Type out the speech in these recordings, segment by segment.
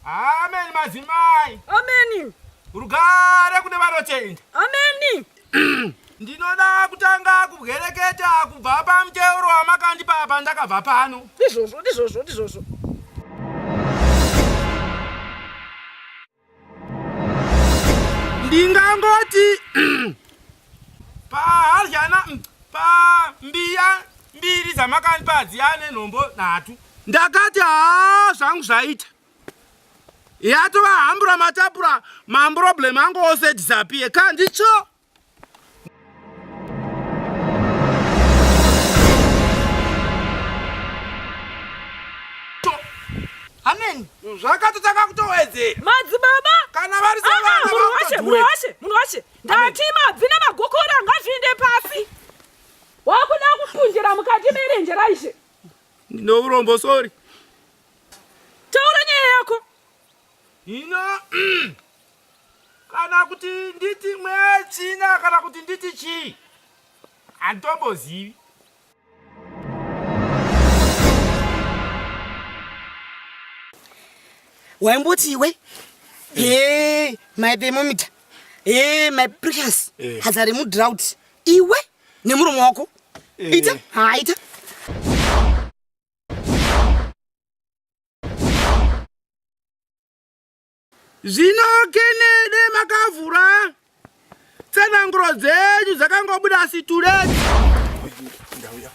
Amen madzimai. Amen. Rugare kune vanotenda. Amen. Ndinoda kutanga kubwereketa kubva pamuteuro wamakandipa pandakabva pano. Ndizvozvo. Ndingangoti paharyana pambiya mbiri dzamakandipa dziyane nhombo 3. Ndakati zvangu zvaita. Yatova hambura matapura mamproblem angu ose disappear kandicho. Amen. Zvakatotanga kutowedzera. Madzibaba. Kana vari savana munhu washe. Ndati mabvi namagokora ngazviende pasi. Wakuda kupunjira mukati merenje raishe. Ndinourombo sorry. Taura nyaya yako. Hino kana kuti nditi mwechina kana kuti nditi chii handitombozivi. Waimboti iwe? My thermometer. My precious. Hazari mu drought. Iwe nemuromo wako. Ita? Ita. Zvino Kennedy makavhura tsananguro dzenyu dzakangobuda situreti. Ndauya.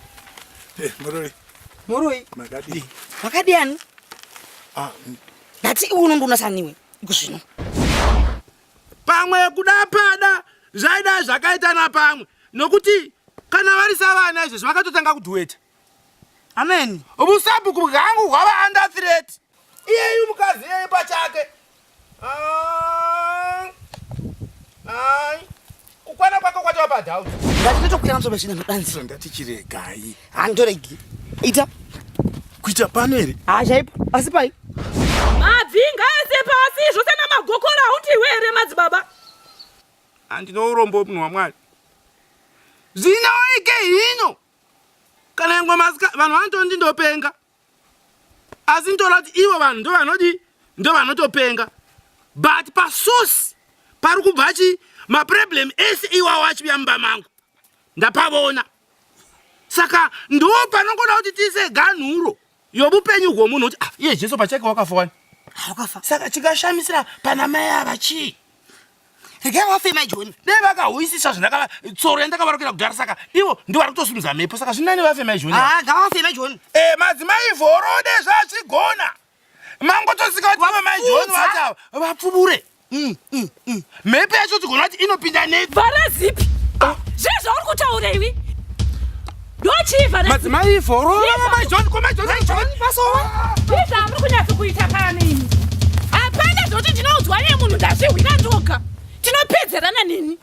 Moroi. Makadi. Makadiani? Ndati unondonasaniwe kuzvino. Pamwe kuda pada zvaida zvakaita napamwe nokuti kana vari savana izvezvi vakatotanga kudhueta. Amen. Ubusabhuku bwangu hwava under threat. Iyeyu mukadzi yeye pachake. Kukwana kwako kwatova padhauti. Ngatitokwira msobe zvina mudanzi. Ngatichiregai. Handoregi. Ita. Kuita pano here? Chaipo. Asi pai. Mabvi ngaese pasi zvose namagokora hauti iwe here madzibaba. Handinourombo munhu waMwari. Zvino ike hino. Kana ingwe masika vanhu vanotondi ndopenga. Asi ndola kuti ivo vanhu ndo vanodi ndo vanotopenga. But pasosi pari kubva chi maproblem ese iwawo achiuya mumba mangu. Ndapavona. Saka ndo panongoda kuti tiise ganhuro yobupenyu hwomunhu kuti iye Jesu pachake wakafa wani. Wakafa. Saka chikashamisira pana mai ava chii? Rega wafema John. Dai vakahuisisa zvandakava tsoro yandakavarokera kugara saka ivo ndo vari kutosumudza mhepo saka zvinani vafema John. Ngawafema John. Madzimai vhorode zvachigona. Mangotosika kuti vamai John vacha vapfubure. Mhepo yacho tigona kuti inopinda nepi. Vara zipi. Zvezvauri kutaura iwi. Ndochivha madzimai vhorode vamai John koma John pasowa. Ndizvamuri kunyatsa kuita pani. Hapana zvoti ndinoudzwa nemunhu ndazvihwira ndoga. Tinopedzerana nini?